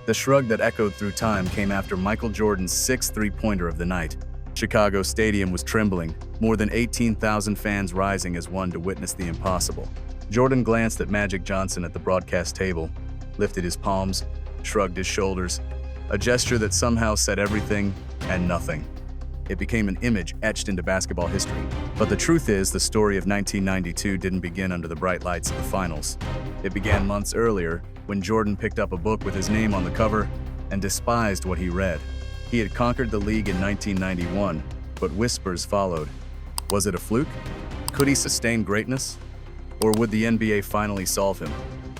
The shrug that echoed through time came after Michael Jordan's sixth three-pointer of the night. Chicago Stadium was trembling, more than 18,000 fans rising as one to witness the impossible. Jordan glanced at Magic Johnson at the broadcast table, lifted his palms, shrugged his shoulders, a gesture that somehow said everything and nothing. It became an image etched into basketball history. But the truth is, the story of 1992 didn't begin under the bright lights of the finals. It began months earlier, when Jordan picked up a book with his name on the cover and despised what he read. He had conquered the league in 1991, but whispers followed. Was it a fluke? Could he sustain greatness? Or would the NBA finally solve him?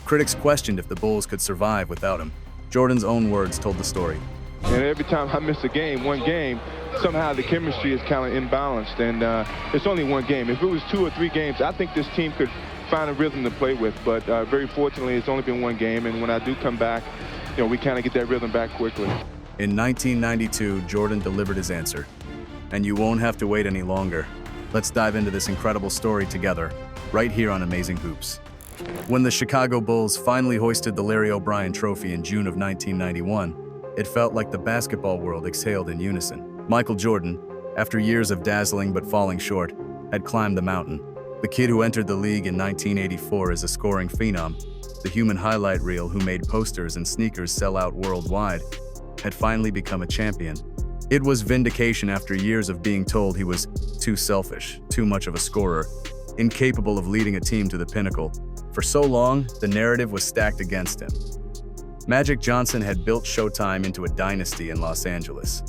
Critics questioned if the Bulls could survive without him. Jordan's own words told the story. And every time I miss a game, one game, somehow the chemistry is kind of imbalanced, and it's only one game. If it was 2 or 3 games, I think this team could find a rhythm to play with, but very fortunately, it's only been one game, and when I do come back, we kind of get that rhythm back quickly. In 1992, Jordan delivered his answer. And you won't have to wait any longer. Let's dive into this incredible story together, right here on Amazing Hoops. When the Chicago Bulls finally hoisted the Larry O'Brien Trophy in June of 1991, it felt like the basketball world exhaled in unison. Michael Jordan, after years of dazzling but falling short, had climbed the mountain. The kid who entered the league in 1984 as a scoring phenom, the human highlight reel who made posters and sneakers sell out worldwide, had finally become a champion. It was vindication after years of being told he was too selfish, too much of a scorer, incapable of leading a team to the pinnacle. For so long, the narrative was stacked against him. Magic Johnson had built Showtime into a dynasty in Los Angeles.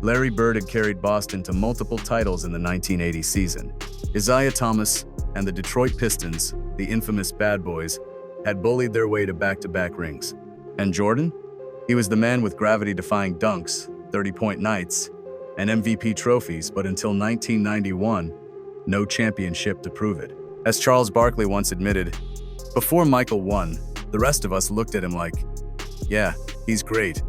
Larry Bird had carried Boston to multiple titles in the 1980 season. Isaiah Thomas and the Detroit Pistons, the infamous Bad Boys, had bullied their way to back-to-back rings. And Jordan? He was the man with gravity-defying dunks, 30-point nights, and MVP trophies, but until 1991, no championship to prove it. As Charles Barkley once admitted, before Michael won, the rest of us looked at him like, yeah, he's great,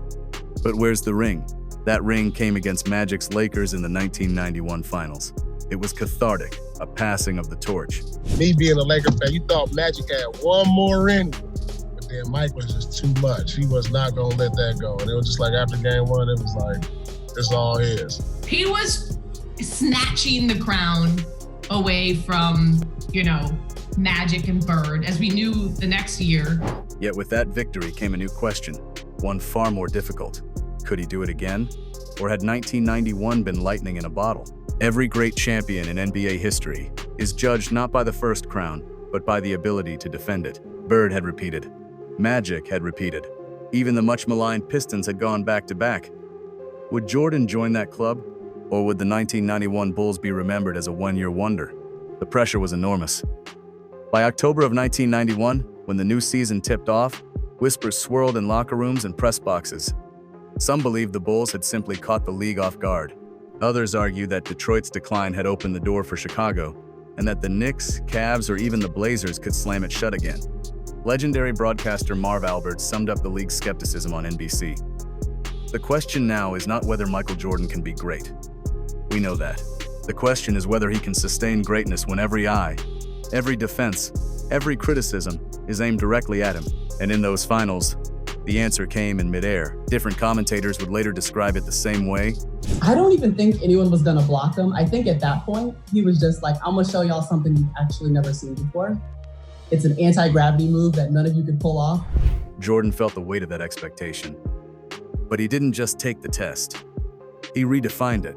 but where's the ring? That ring came against Magic's Lakers in the 1991 finals. It was cathartic, a passing of the torch. Me being a Laker fan, you thought Magic had one more ring, but then Mike was just too much. He was not going to let that go. And it was just like after game one, it was like, it's all his. He was snatching the crown away from, Magic and Bird, as we knew the next year. Yet with that victory came a new question, one far more difficult. Could he do it again? Or had 1991 been lightning in a bottle? Every great champion in NBA history is judged not by the first crown, but by the ability to defend it. Bird had repeated. Magic had repeated. Even the much-maligned Pistons had gone back-to-back. Would Jordan join that club? Or would the 1991 Bulls be remembered as a one-year wonder? The pressure was enormous. By October of 1991, when the new season tipped off, whispers swirled in locker rooms and press boxes. Some believed the Bulls had simply caught the league off guard. Others argued that Detroit's decline had opened the door for Chicago, and that the Knicks, Cavs, or even the Blazers could slam it shut again. Legendary broadcaster Marv Albert summed up the league's skepticism on NBC. The question now is not whether Michael Jordan can be great. We know that. The question is whether he can sustain greatness when every eye, every defense, every criticism is aimed directly at him. And in those finals, the answer came in midair. Different commentators would later describe it the same way. I don't even think anyone was gonna block him. I think at that point, he was just like, I'm gonna show y'all something you've actually never seen before. It's an anti-gravity move that none of you could pull off. Jordan felt the weight of that expectation. But he didn't just take the test. He redefined it.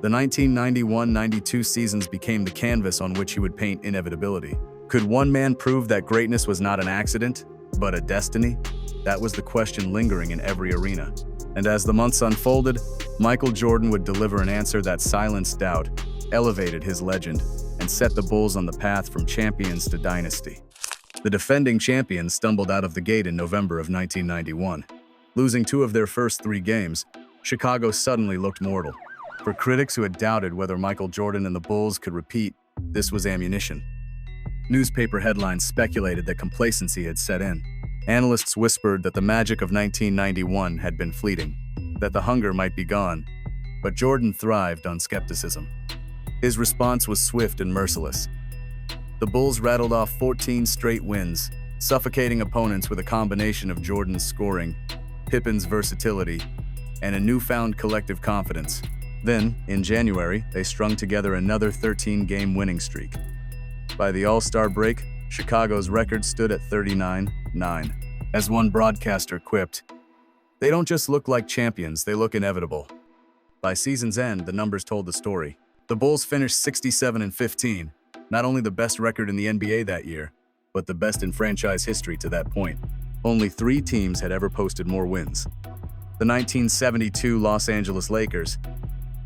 The 1991-92 seasons became the canvas on which he would paint inevitability. Could one man prove that greatness was not an accident, but a destiny? That was the question lingering in every arena. And as the months unfolded, Michael Jordan would deliver an answer that silenced doubt, elevated his legend, and set the Bulls on the path from champions to dynasty. The defending champions stumbled out of the gate in November of 1991. Losing 2 of their first 3 games, Chicago suddenly looked mortal. For critics who had doubted whether Michael Jordan and the Bulls could repeat, this was ammunition. Newspaper headlines speculated that complacency had set in. Analysts whispered that the magic of 1991 had been fleeting, that the hunger might be gone, but Jordan thrived on skepticism. His response was swift and merciless. The Bulls rattled off 14 straight wins, suffocating opponents with a combination of Jordan's scoring, Pippen's versatility, and a newfound collective confidence. Then, in January, they strung together another 13-game winning streak. By the All-Star break, Chicago's record stood at 39-9. As one broadcaster quipped, "They don't just look like champions, they look inevitable." By season's end, the numbers told the story. The Bulls finished 67-15, not only the best record in the NBA that year, but the best in franchise history to that point. Only 3 teams had ever posted more wins: the 1972 Los Angeles Lakers,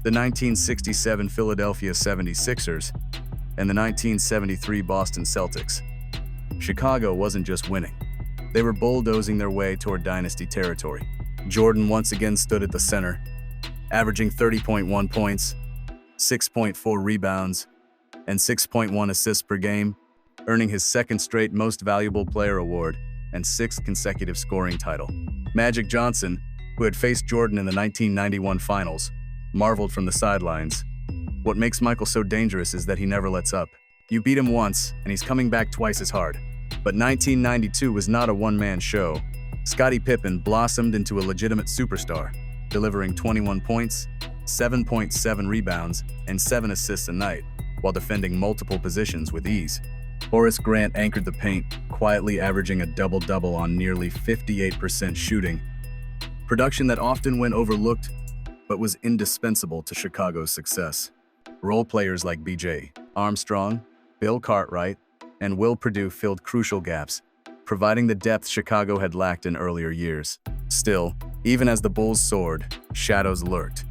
the 1967 Philadelphia 76ers, and the 1973 Boston Celtics. Chicago wasn't just winning. They were bulldozing their way toward dynasty territory. Jordan once again stood at the center, averaging 30.1 points, 6.4 rebounds, and 6.1 assists per game, earning his second straight Most Valuable Player award and 6th consecutive scoring title. Magic Johnson, who had faced Jordan in the 1991 finals, marveled from the sidelines. "What makes Michael so dangerous is that he never lets up. You beat him once, and he's coming back twice as hard." But 1992 was not a one-man show. Scottie Pippen blossomed into a legitimate superstar, delivering 21 points, 7.7 rebounds, and 7 assists a night, while defending multiple positions with ease. Horace Grant anchored the paint, quietly averaging a double-double on nearly 58% shooting. Production that often went overlooked, but was indispensable to Chicago's success. Role players like B.J. Armstrong, Bill Cartwright, and Will Perdue filled crucial gaps, providing the depth Chicago had lacked in earlier years. Still, even as the Bulls soared, shadows lurked.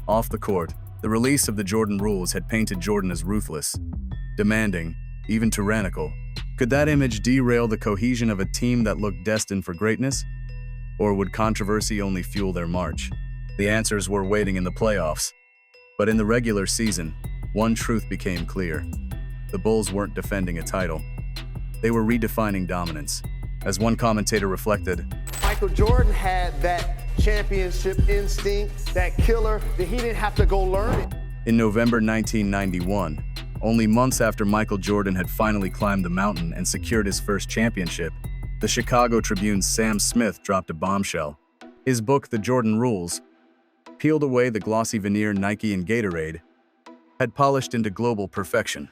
Off the court, the release of the Jordan rules had painted Jordan as ruthless, demanding, even tyrannical. Could that image derail the cohesion of a team that looked destined for greatness? Or would controversy only fuel their march? The answers were waiting in the playoffs. But in the regular season, one truth became clear. The Bulls weren't defending a title. They were redefining dominance. As one commentator reflected, Michael Jordan had that championship instinct, that killer, that he didn't have to go learn it. in November 1991, only months after Michael Jordan had finally climbed the mountain and secured his first championship, the Chicago Tribune's Sam Smith dropped a bombshell. His book, The Jordan Rules, peeled away the glossy veneer Nike and Gatorade had polished into global perfection.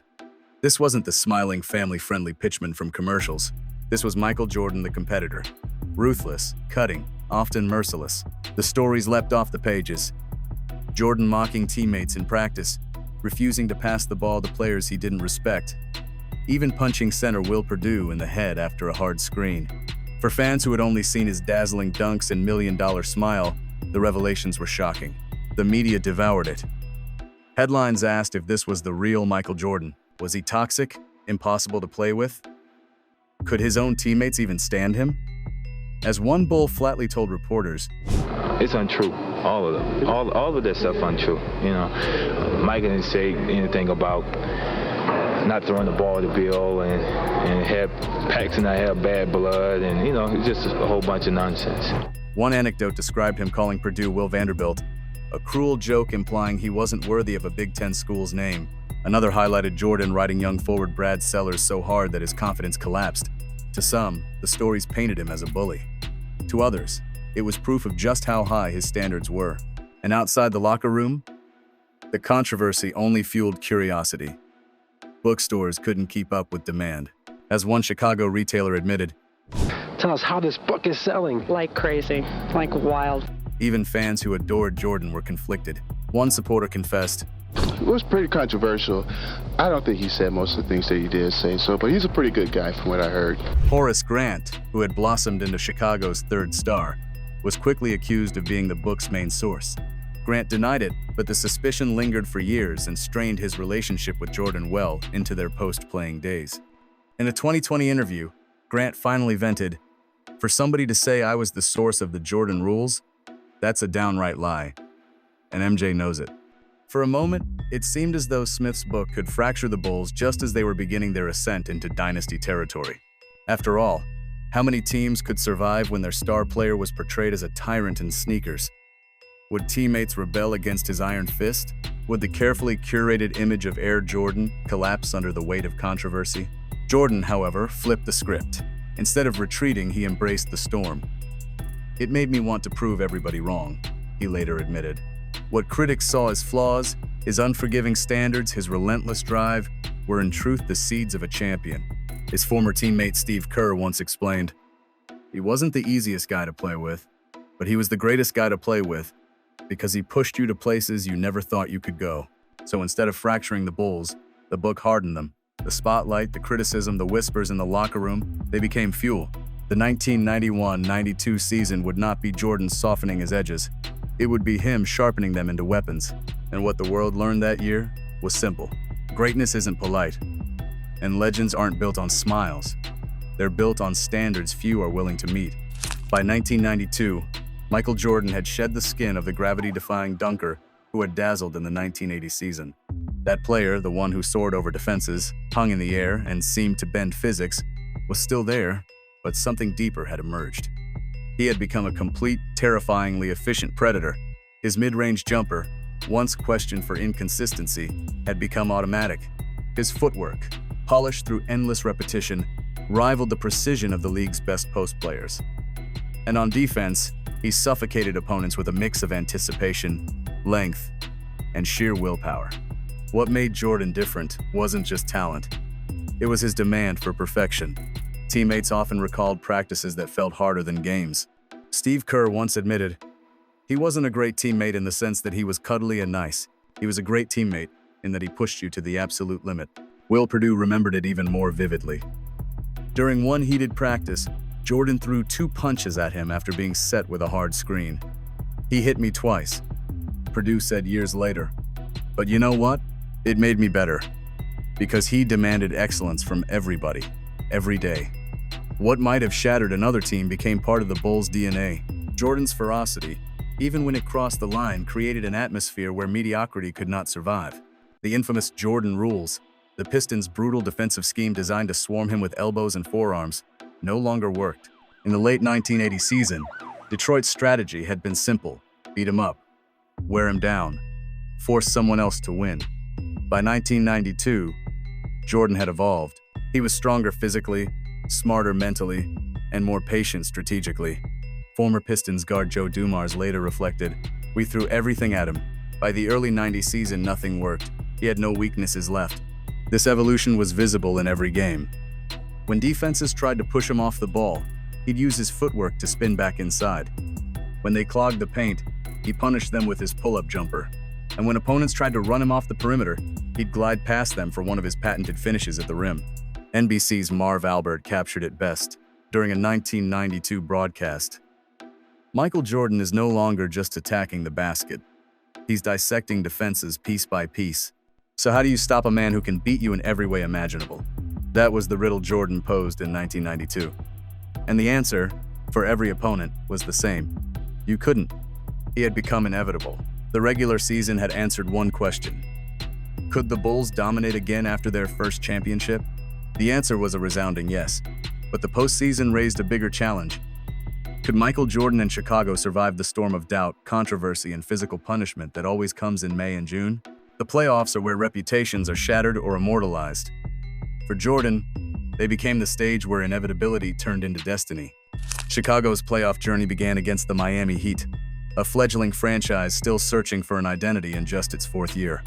This wasn't the smiling, family-friendly pitchman from commercials. This was Michael Jordan, the competitor. Ruthless, cutting, often merciless. The stories leapt off the pages. Jordan mocking teammates in practice, refusing to pass the ball to players he didn't respect, even punching center Will Perdue in the head after a hard screen. For fans who had only seen his dazzling dunks and million-dollar smile, the revelations were shocking. The media devoured it. Headlines asked if this was the real Michael Jordan. Was he toxic, impossible to play with? Could his own teammates even stand him? As one Bull flatly told reporters, "It's untrue, all of them. All of this stuff untrue. You know, Mike didn't say anything about not throwing the ball to Bill and had Paxson I had bad blood, and you know, it's just a whole bunch of nonsense." One anecdote described him calling Purdue Will Vanderbilt, a cruel joke implying he wasn't worthy of a Big Ten school's name. Another highlighted Jordan riding young forward Brad Sellers so hard that his confidence collapsed. To some, the stories painted him as a bully. To others, it was proof of just how high his standards were. And outside the locker room, the controversy only fueled curiosity. Bookstores couldn't keep up with demand. As one Chicago retailer admitted, "Tell us how this book is selling." Like crazy, like wild. Even fans who adored Jordan were conflicted. One supporter confessed, "It was pretty controversial. I don't think he said most of the things that he did say so, but he's a pretty good guy from what I heard." Horace Grant, who had blossomed into Chicago's third star, was quickly accused of being the book's main source. Grant denied it, but the suspicion lingered for years and strained his relationship with Jordan well into their post-playing days. In a 2020 interview, Grant finally vented, "For somebody to say I was the source of the Jordan rules, that's a downright lie. And MJ knows it." For a moment, it seemed as though Smith's book could fracture the Bulls just as they were beginning their ascent into dynasty territory. After all, how many teams could survive when their star player was portrayed as a tyrant in sneakers? Would teammates rebel against his iron fist? Would the carefully curated image of Air Jordan collapse under the weight of controversy? Jordan, however, flipped the script. Instead of retreating, he embraced the storm. It made me want to prove everybody wrong, he later admitted. What critics saw as flaws, his unforgiving standards, his relentless drive, were in truth the seeds of a champion. His former teammate Steve Kerr once explained, "He wasn't the easiest guy to play with, but he was the greatest guy to play with because he pushed you to places you never thought you could go. So instead of fracturing the Bulls, the book hardened them. The spotlight, the criticism, the whispers in the locker room, they became fuel. The 1991-92 season would not be Jordan softening his edges. It would be him sharpening them into weapons. And what the world learned that year was simple. Greatness isn't polite, and legends aren't built on smiles. They're built on standards few are willing to meet." By 1992, Michael Jordan had shed the skin of the gravity-defying dunker who had dazzled in the 1980 season. That player, the one who soared over defenses, hung in the air, and seemed to bend physics, was still there, but something deeper had emerged. He had become a complete, terrifyingly efficient predator. His mid-range jumper, once questioned for inconsistency, had become automatic. His footwork, polished through endless repetition, rivaled the precision of the league's best post players. And on defense, he suffocated opponents with a mix of anticipation, length, and sheer willpower. What made Jordan different wasn't just talent. It was his demand for perfection. Teammates often recalled practices that felt harder than games. Steve Kerr once admitted, "He wasn't a great teammate in the sense that he was cuddly and nice. He was a great teammate in that he pushed you to the absolute limit." Will Perdue remembered it even more vividly. During one heated practice, Jordan threw 2 punches at him after being set with a hard screen. "He hit me twice," Perdue said years later. "But you know what? It made me better. Because he demanded excellence from everybody, every day. What might have shattered another team became part of the Bulls' DNA. Jordan's ferocity, even when it crossed the line, created an atmosphere where mediocrity could not survive. The infamous Jordan rules, the Pistons' brutal defensive scheme designed to swarm him with elbows and forearms, no longer worked. In the late 1980 season, Detroit's strategy had been simple: beat him up, wear him down, force someone else to win. By 1992, Jordan had evolved. He was stronger physically, smarter mentally, and more patient strategically. Former Pistons guard Joe Dumars later reflected, "We threw everything at him. By the early 90s season, nothing worked. He had no weaknesses left." This evolution was visible in every game. When defenses tried to push him off the ball, he'd use his footwork to spin back inside. When they clogged the paint, he punished them with his pull-up jumper. And when opponents tried to run him off the perimeter, he'd glide past them for one of his patented finishes at the rim. NBC's Marv Albert captured it best during a 1992 broadcast. "Michael Jordan is no longer just attacking the basket. He's dissecting defenses piece by piece. So how do you stop a man who can beat you in every way imaginable?" That was the riddle Jordan posed in 1992. And the answer, for every opponent, was the same. You couldn't. He had become inevitable. The regular season had answered one question. Could the Bulls dominate again after their first championship? The answer was a resounding yes. But the postseason raised a bigger challenge. Could Michael Jordan and Chicago survive the storm of doubt, controversy, and physical punishment that always comes in May and June? The playoffs are where reputations are shattered or immortalized. For Jordan, they became the stage where inevitability turned into destiny. Chicago's playoff journey began against the Miami Heat, a fledgling franchise still searching for an identity in just its 4th year.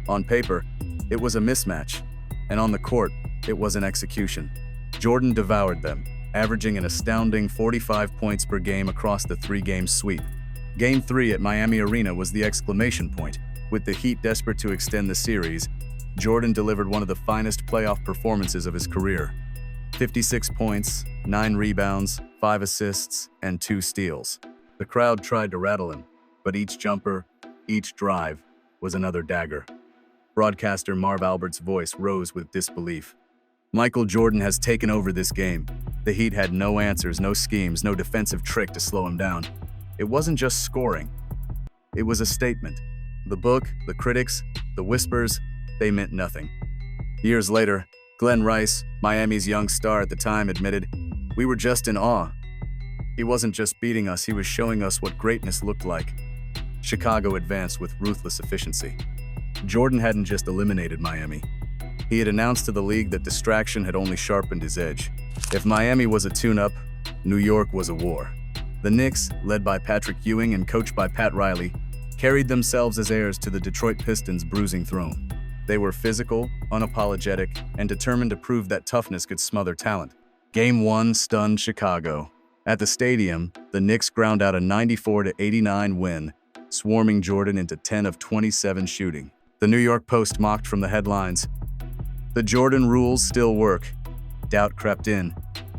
On paper, it was a mismatch, and on the court, it was an execution. Jordan devoured them, averaging an astounding 45 points per game across the 3-game sweep. Game 3 at Miami Arena was the exclamation point. With the Heat desperate to extend the series, Jordan delivered one of the finest playoff performances of his career. 56 points, 9 rebounds, 5 assists, and 2 steals. The crowd tried to rattle him, but each jumper, each drive, was another dagger. Broadcaster Marv Albert's voice rose with disbelief. "Michael Jordan has taken over this game." The Heat had no answers, no schemes, no defensive trick to slow him down. It wasn't just scoring. It was a statement. The book, the critics, the whispers, they meant nothing. Years later, Glenn Rice, Miami's young star at the time, admitted, "We were just in awe. He wasn't just beating us, he was showing us what greatness looked like." Chicago advanced with ruthless efficiency. Jordan hadn't just eliminated Miami. He had announced to the league that distraction had only sharpened his edge. If Miami was a tune-up, New York was a war. The Knicks, led by Patrick Ewing and coached by Pat Riley, carried themselves as heirs to the Detroit Pistons' bruising throne. They were physical, unapologetic, and determined to prove that toughness could smother talent. Game 1 stunned Chicago. At the stadium, the Knicks ground out a 94-89 win, swarming Jordan into 10 of 27 shooting. The New York Post mocked from the headlines, "The Jordan rules still work." Doubt crept in.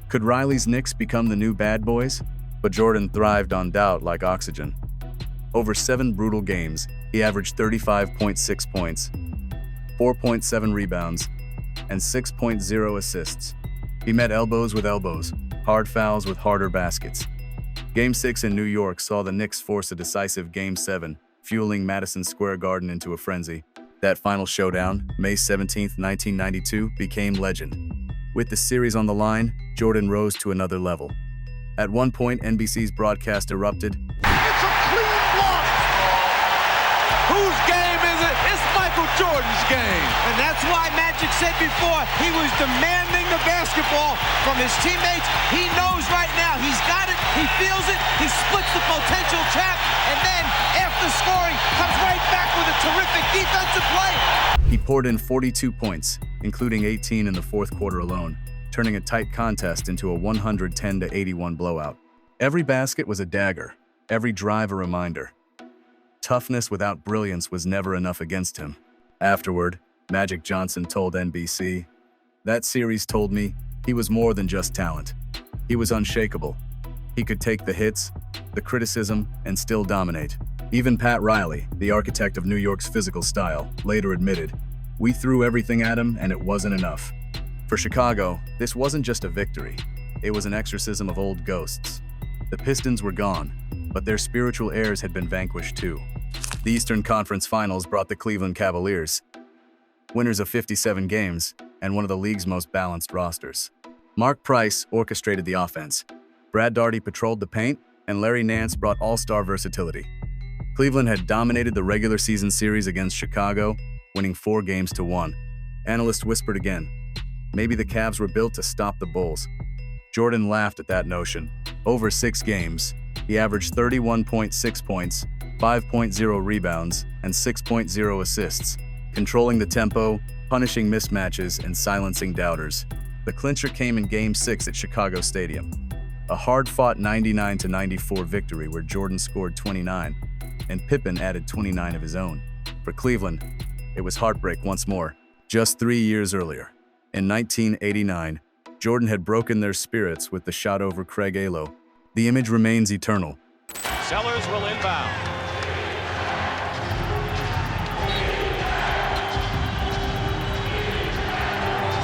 Could Riley's Knicks become the new bad boys? But Jordan thrived on doubt like oxygen. Over 7 brutal games, he averaged 35.6 points, 4.7 rebounds, and 6.0 assists. He met elbows with elbows, hard fouls with harder baskets. Game 6 in New York saw the Knicks force a decisive Game 7, fueling Madison Square Garden into a frenzy. That final showdown, May 17, 1992, became legend. With the series on the line, Jordan rose to another level. At one point, NBC's broadcast erupted. It's a clean block! Whose game is it? It's Michael Jordan's game. And that's why Magic said before, he was demanding the basketball from his teammates. He knows right now, he's got it, he feels it, he splits the potential trap, and then, after scoring, comes right back with a terrific defensive play. He poured in 42 points, including 18 in the fourth quarter alone, turning a tight contest into a 110-81 blowout. Every basket was a dagger, every drive a reminder. Toughness without brilliance was never enough against him. Afterward, Magic Johnson told NBC, "That series told me he was more than just talent. He was unshakable. He could take the hits, the criticism, and still dominate." Even Pat Riley, the architect of New York's physical style, later admitted, "We threw everything at him and it wasn't enough." For Chicago, this wasn't just a victory. It was an exorcism of old ghosts. The Pistons were gone, but their spiritual heirs had been vanquished too. The Eastern Conference Finals brought the Cleveland Cavaliers, winners of 57 games and one of the league's most balanced rosters. Mark Price orchestrated the offense. Brad Daugherty patrolled the paint, and Larry Nance brought all-star versatility. Cleveland had dominated the regular season series against Chicago, winning 4-1. Analysts whispered again, maybe the Cavs were built to stop the Bulls. Jordan laughed at that notion. Over 6 games, he averaged 31.6 points, 5.0 rebounds, and 6.0 assists, controlling the tempo, punishing mismatches, and silencing doubters. The clincher came in Game 6 at Chicago Stadium, a hard-fought 99-94 victory where Jordan scored 29, and Pippen added 29 of his own. For Cleveland, it was heartbreak once more. Just 3 years earlier, in 1989, Jordan had broken their spirits with the shot over Craig Alo. The image remains eternal. Sellers will inbound.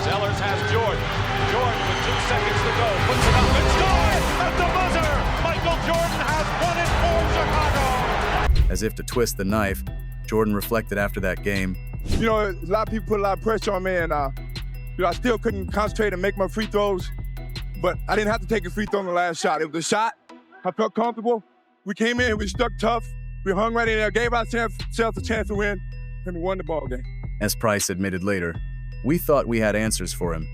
Sellers has Jordan. Jordan with 2 seconds to go. Puts it up and scores at the buzzer. Michael Jordan has won it for Chicago. As if to twist the knife, Jordan reflected after that game. You know, a lot of people put a lot of pressure on me, and I still couldn't concentrate and make my free throws. But I didn't have to take a free throw on the last shot. It was a shot. I felt comfortable. We came in, we stuck tough. We hung right in there, gave ourselves a chance to win, and we won the ball game. As Price admitted later, we thought we had answers for him.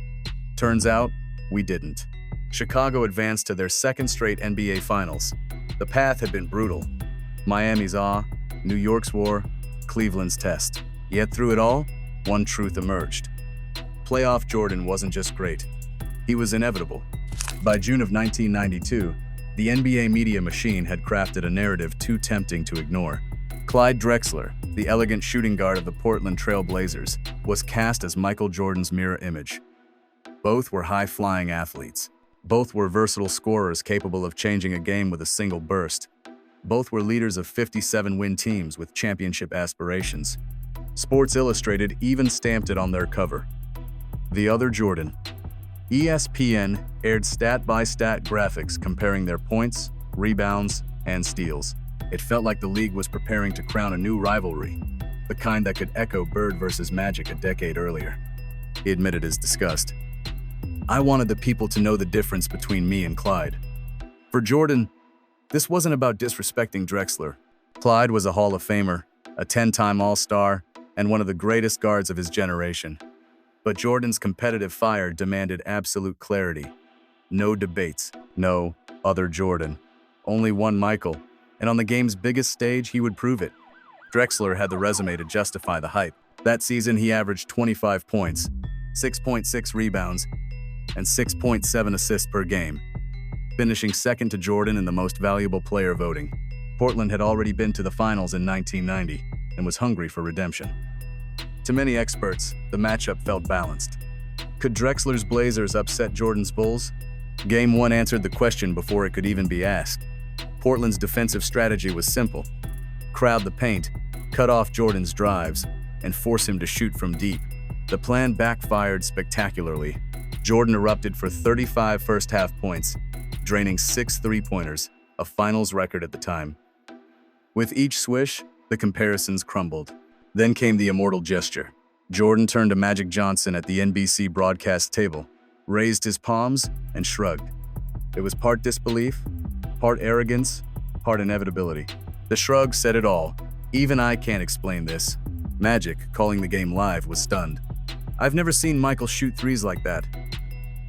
Turns out, we didn't. Chicago advanced to their 2nd straight NBA Finals. The path had been brutal. Miami's awe, New York's war, Cleveland's test. Yet through it all, one truth emerged. Playoff Jordan wasn't just great. He was inevitable. By June of 1992, the NBA media machine had crafted a narrative too tempting to ignore. Clyde Drexler, the elegant shooting guard of the Portland Trail Blazers, was cast as Michael Jordan's mirror image. Both were high-flying athletes. Both were versatile scorers capable of changing a game with a single burst. Both were leaders of 57-win teams with championship aspirations. Sports Illustrated even stamped it on their cover. The other Jordan. ESPN aired stat-by-stat graphics comparing their points, rebounds, and steals. It felt like the league was preparing to crown a new rivalry, the kind that could echo Bird versus Magic a decade earlier. He admitted his disgust. "I wanted the people to know the difference between me and Clyde." For Jordan, this wasn't about disrespecting Drexler. Clyde was a Hall of Famer, a 10-time All-Star, and one of the greatest guards of his generation. But Jordan's competitive fire demanded absolute clarity. No debates, no other Jordan. only one Michael, and on the game's biggest stage, he would prove it. Drexler had the resume to justify the hype. That season, he averaged 25 points, 6.6 rebounds, and 6.7 assists per game, finishing second to Jordan in the most valuable player voting. Portland had already been to the finals in 1990 and was hungry for redemption. To many experts, the matchup felt balanced. Could Drexler's Blazers upset Jordan's Bulls? Game 1 answered the question before it could even be asked. Portland's defensive strategy was simple: crowd the paint, cut off Jordan's drives, and force him to shoot from deep. The plan backfired spectacularly. Jordan erupted for 35 first-half points, draining 6 three-pointers, a finals record at the time. With each swish, the comparisons crumbled. Then came the immortal gesture. Jordan turned to Magic Johnson at the NBC broadcast table, raised his palms, and shrugged. It was part disbelief, part arrogance, part inevitability. The shrug said it all. Even I can't explain this. Magic, calling the game live, was stunned. I've never seen Michael shoot threes like that.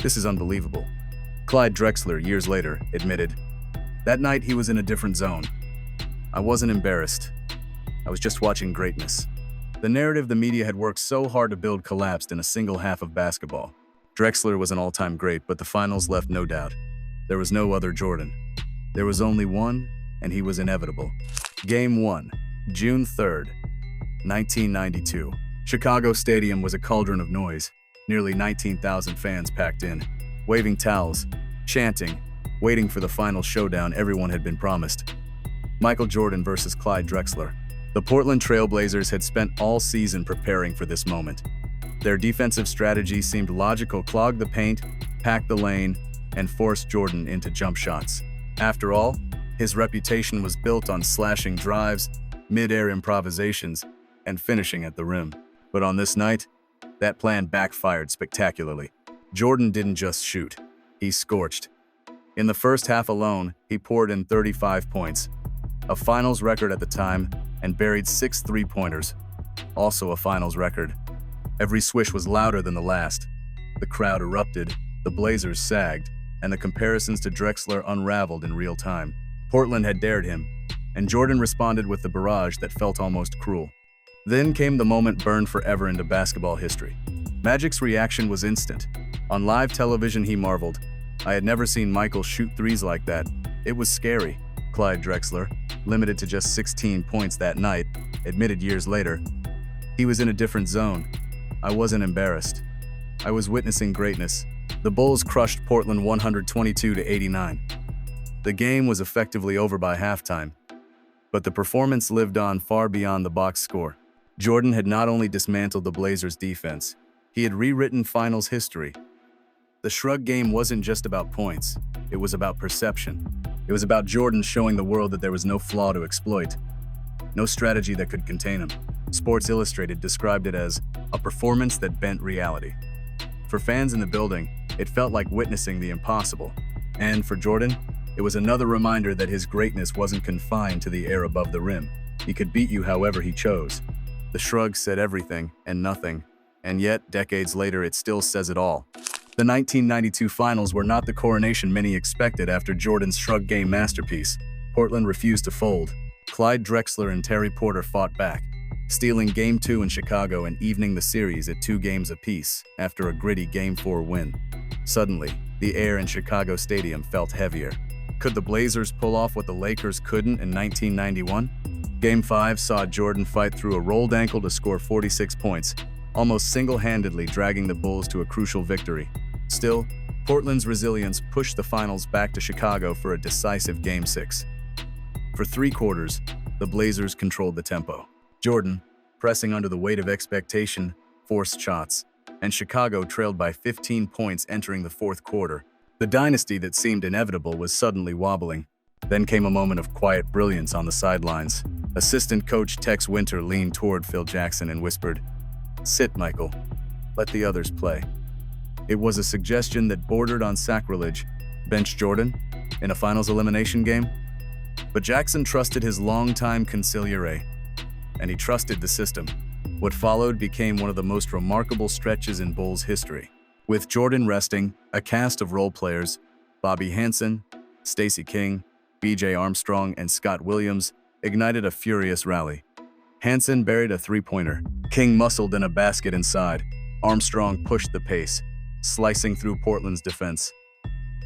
This is unbelievable. Clyde Drexler, years later, admitted, that night he was in a different zone. I wasn't embarrassed. I was just watching greatness. The narrative the media had worked so hard to build collapsed in a single half of basketball. Drexler was an all-time great, but the finals left no doubt. There was no other Jordan. There was only one, and he was inevitable. Game 1, June 3rd, 1992. Chicago Stadium was a cauldron of noise. Nearly 19,000 fans packed in, waving towels, chanting, waiting for the final showdown everyone had been promised. Michael Jordan versus Clyde Drexler. The Portland Trail Blazers had spent all season preparing for this moment. Their defensive strategy seemed logical: clog the paint, pack the lane, and force Jordan into jump shots. After all, his reputation was built on slashing drives, mid-air improvisations, and finishing at the rim. But on this night, that plan backfired spectacularly. Jordan didn't just shoot, he scorched. In the first half alone, he poured in 35 points, a finals record at the time, and buried 6 three-pointers, also a finals record. Every swish was louder than the last. The crowd erupted, the Blazers sagged, and the comparisons to Drexler unraveled in real time. Portland had dared him, and Jordan responded with the barrage that felt almost cruel. Then came the moment burned forever into basketball history. Magic's reaction was instant. On live television, he marveled, I had never seen Michael shoot threes like that. It was scary. Clyde Drexler, limited to just 16 points that night, admitted years later, he was in a different zone. I wasn't embarrassed. I was witnessing greatness. The Bulls crushed Portland 122-89. The game was effectively over by halftime, but the performance lived on far beyond the box score. Jordan had not only dismantled the Blazers' defense, he had rewritten finals history. The Shrug Game wasn't just about points, it was about perception. It was about Jordan showing the world that there was no flaw to exploit, no strategy that could contain him. Sports Illustrated described it as a performance that bent reality. For fans in the building, it felt like witnessing the impossible. And for Jordan, it was another reminder that his greatness wasn't confined to the air above the rim. He could beat you however he chose. The shrug said everything and nothing, and yet, decades later, it still says it all. The 1992 finals were not the coronation many expected after Jordan's Shrug Game masterpiece. Portland refused to fold. Clyde Drexler and Terry Porter fought back, stealing Game 2 in Chicago and evening the series at 2 games apiece after a gritty Game 4 win. Suddenly, the air in Chicago Stadium felt heavier. Could the Blazers pull off what the Lakers couldn't in 1991? Game 5 saw Jordan fight through a rolled ankle to score 46 points, almost single-handedly dragging the Bulls to a crucial victory. Still, Portland's resilience pushed the finals back to Chicago for a decisive Game 6. For 3 quarters, the Blazers controlled the tempo. Jordan, pressing under the weight of expectation, forced shots, and Chicago trailed by 15 points entering the 4th quarter. The dynasty that seemed inevitable was suddenly wobbling. Then came a moment of quiet brilliance on the sidelines. Assistant coach Tex Winter leaned toward Phil Jackson and whispered, "Sit, Michael. Let the others play." It was a suggestion that bordered on sacrilege. Bench Jordan in a finals elimination game? But Jackson trusted his longtime consigliere, and he trusted the system. What followed became one of the most remarkable stretches in Bulls history. With Jordan resting, a cast of role players, Bobby Hansen, Stacey King, B.J. Armstrong and Scott Williams ignited a furious rally. Hansen buried a three-pointer. King muscled in a basket inside. Armstrong pushed the pace, slicing through Portland's defense.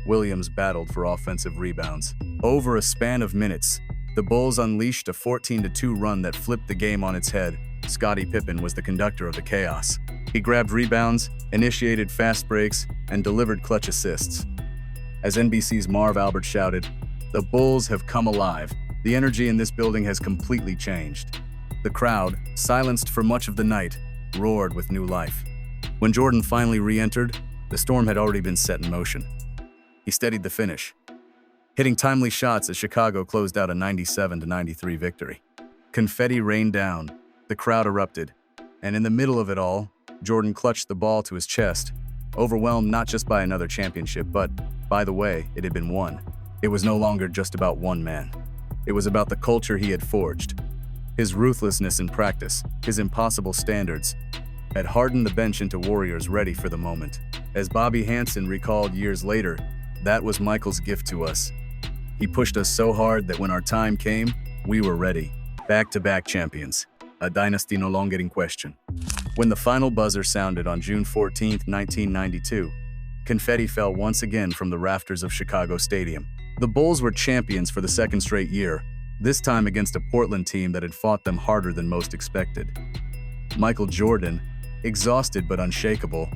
Williams battled for offensive rebounds. Over a span of minutes, the Bulls unleashed a 14-2 run that flipped the game on its head. Scottie Pippen was the conductor of the chaos. He grabbed rebounds, initiated fast breaks, and delivered clutch assists. As NBC's Marv Albert shouted, "The Bulls have come alive. The energy in this building has completely changed." The crowd, silenced for much of the night, roared with new life. When Jordan finally re-entered, the storm had already been set in motion. He steadied the finish, hitting timely shots as Chicago closed out a 97-93 victory. Confetti rained down, the crowd erupted, and in the middle of it all, Jordan clutched the ball to his chest, overwhelmed not just by another championship, but, by the way, it had been won. It was no longer just about one man. It was about the culture he had forged. His ruthlessness in practice, his impossible standards, had hardened the bench into warriors ready for the moment. As Bobby Hansen recalled years later, that was Michael's gift to us. He pushed us so hard that when our time came, we were ready. Back-to-back champions. A dynasty no longer in question. When the final buzzer sounded on June 14, 1992, confetti fell once again from the rafters of Chicago Stadium. The Bulls were champions for the second straight year, this time against a Portland team that had fought them harder than most expected. Michael Jordan, exhausted but unshakable,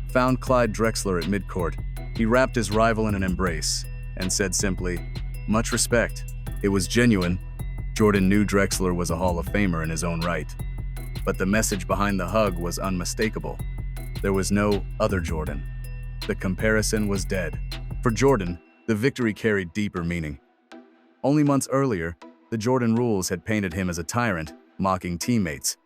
found Clyde Drexler at midcourt. He wrapped his rival in an embrace and said simply, "Much respect." It was genuine. Jordan knew Drexler was a Hall of Famer in his own right. But the message behind the hug was unmistakable. There was no other Jordan. The comparison was dead. For Jordan, the victory carried deeper meaning. Only months earlier, the Jordan rules had painted him as a tyrant, mocking teammates,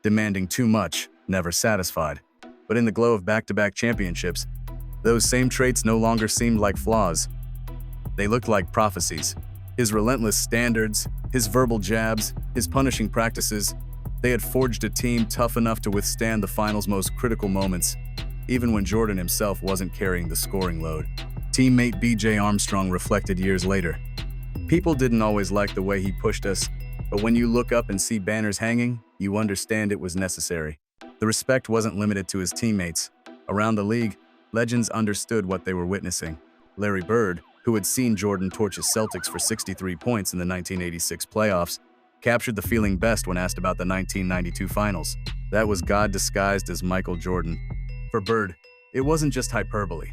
demanding too much, never satisfied. But in the glow of back-to-back championships, those same traits no longer seemed like flaws. They looked like prophecies. His relentless standards, his verbal jabs, his punishing practices, they had forged a team tough enough to withstand the final's most critical moments, even when Jordan himself wasn't carrying the scoring load. Teammate B.J. Armstrong reflected years later. "People didn't always like the way he pushed us, but when you look up and see banners hanging, you understand it was necessary." The respect wasn't limited to his teammates. Around the league, legends understood what they were witnessing. Larry Bird, who had seen Jordan torch his Celtics for 63 points in the 1986 playoffs, captured the feeling best when asked about the 1992 finals. That was God disguised as Michael Jordan. For Bird, it wasn't just hyperbole.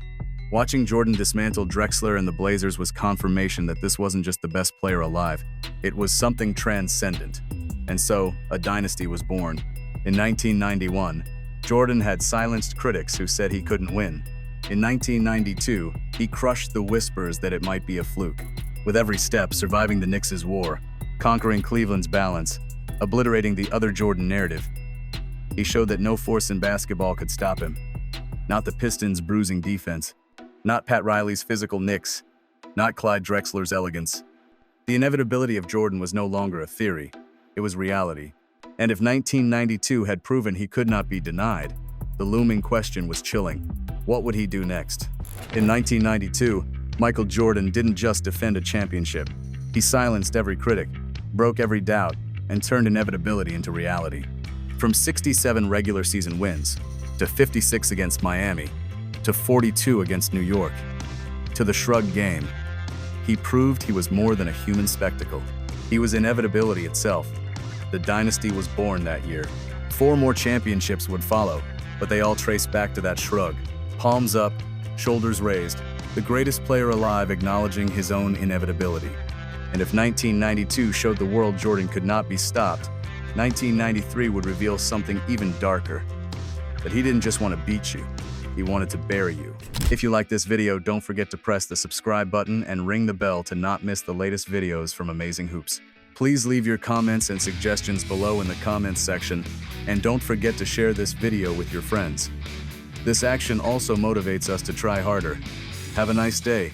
Watching Jordan dismantle Drexler and the Blazers was confirmation that this wasn't just the best player alive. It was something transcendent. And so, a dynasty was born. In 1991, Jordan had silenced critics who said he couldn't win. In 1992, he crushed the whispers that it might be a fluke. With every step, surviving the Knicks' war, conquering Cleveland's balance, obliterating the other Jordan narrative, he showed that no force in basketball could stop him. Not the Pistons' bruising defense. Not Pat Riley's physical Knicks. Not Clyde Drexler's elegance. The inevitability of Jordan was no longer a theory. It was reality. And if 1992 had proven he could not be denied, the looming question was chilling. What would he do next? In 1992, Michael Jordan didn't just defend a championship. He silenced every critic, broke every doubt, and turned inevitability into reality. From 67 regular season wins, to 56 against Miami, to 42 against New York, to the Shrug Game, he proved he was more than a human spectacle. He was inevitability itself. The dynasty was born that year. 4 more championships would follow, but they all traced back to that shrug. Palms up, shoulders raised, the greatest player alive acknowledging his own inevitability. And if 1992 showed the world Jordan could not be stopped, 1993 would reveal something even darker. That he didn't just want to beat you, he wanted to bury you. If you like this video, don't forget to press the subscribe button and ring the bell to not miss the latest videos from Amazing Hoops. Please leave your comments and suggestions below in the comments section, and don't forget to share this video with your friends. This action also motivates us to try harder. Have a nice day.